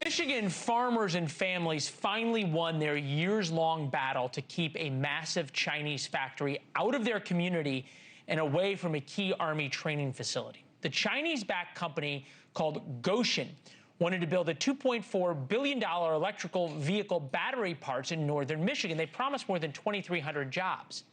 Michigan farmers and families finally won their years-long battle to keep a massive Chinese factory out of their community and away from a key Army training facility. The Chinese-backed company called Gotion wanted to build a $2.4 billion electrical vehicle battery parts in northern Michigan. They promised more than 2,300 jobs.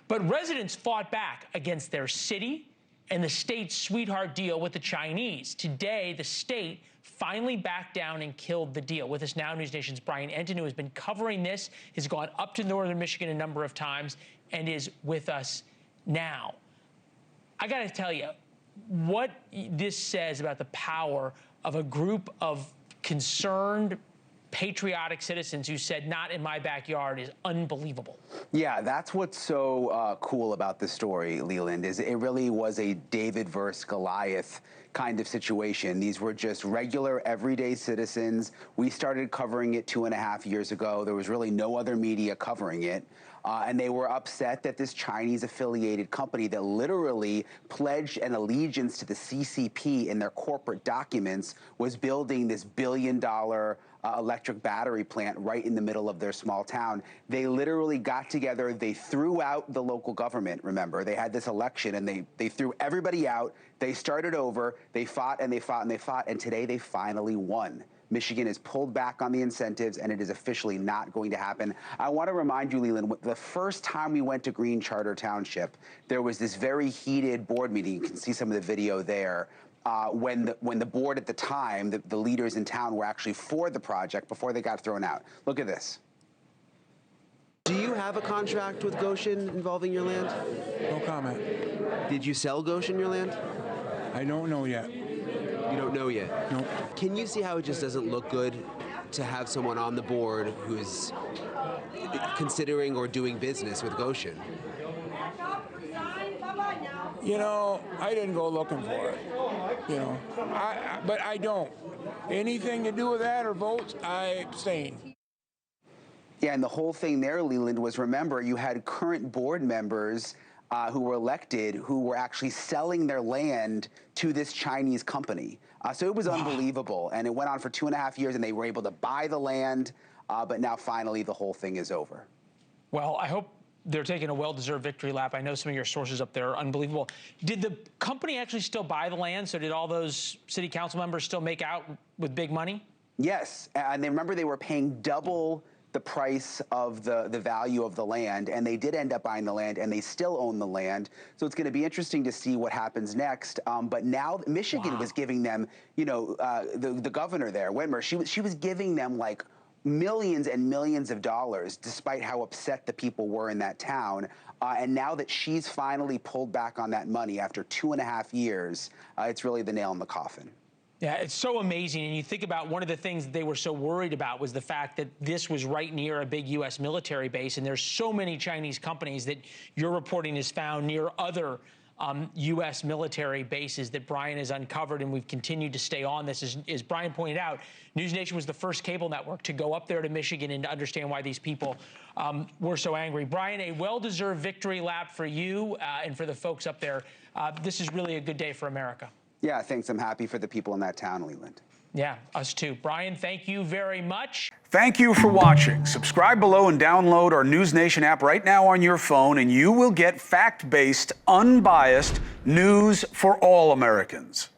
But residents fought back against their city and the state's sweetheart deal with the Chinese. Today, the state finally backed down and killed the deal. With us now, NewsNation's Entin, who has been covering this, has gone up to northern Michigan a number of times and is with us now. I got to tell you, what this says about the power of a group of concerned, patriotic citizens who said, "Not in my backyard," is unbelievable. Yeah, that's what's so cool about this story, Leland, is it really was a David versus Goliath kind of situation. These were just regular, everyday citizens. We started covering it 2.5 years ago. There was really no other media covering it. And they were upset that this Chinese-affiliated company that literally pledged an allegiance to the CCP in their corporate documents was building this billion-dollar electric battery plant right in the middle of their small town. They literally got together. They threw out the local government, remember. They had this election, and they threw everybody out. They started over. They fought, and they fought, and they fought, and today they finally won. Michigan has pulled back on the incentives, and it is officially not going to happen. I want to remind you, Leland, the first time we went to Green Charter Township, there was this very heated board meeting. You can see some of the video there. When the board at the time, the leaders in town were actually for the project before they got thrown out. Look at this. Do you have a contract with Gotion involving your land? No comment. Did you sell Gotion your land? I don't know yet. You don't know yet? No. Can you see how it just doesn't look good to have someone on the board who's considering or doing business with Gotion? You know, I didn't go looking for it. You know, but I don't. Anything to do with that or votes, I abstain. Yeah, and the whole thing there, Leland, was, remember, you had current board members who were elected who were actually selling their land to this Chinese company. So it was unbelievable. And it went on for 2.5 years, and they were able to buy the land. But now, finally, the whole thing is over. Well, I hope they're taking a well-deserved victory lap. I know some of your sources up there are unbelievable. Did the company actually still buy the land? So did all those city council members still make out with big money? Yes. And they remember they were paying double the price of the value of the land, and they did end up buying the land, and they still own the land. So it's going to be interesting to see what happens next. But now Michigan was giving them, you know, the governor there, Whitmer, she was giving them like millions and millions of dollars, despite how upset the people were in that town. And now that she's finally pulled back on that money after 2.5 years, it's really the nail in the coffin. Yeah, it's so amazing. And you think about one of the things that they were so worried about was the fact that this was right near a big U.S. military base. And there's so many Chinese companies that your reporting has found near other U.S. military bases that Brian has uncovered, and we've continued to stay on this. As Brian pointed out, NewsNation was the first cable network to go up there to Michigan and to understand why these people were so angry. Brian, a well-deserved victory lap for you and for the folks up there. This is really a good day for America. Yeah, thanks. I'm happy for the people in that town, Leland. Yeah, us too. Brian, thank you very much. Thank you for watching. Subscribe below and download our NewsNation app right now on your phone, and you will get fact-based, unbiased news for all Americans.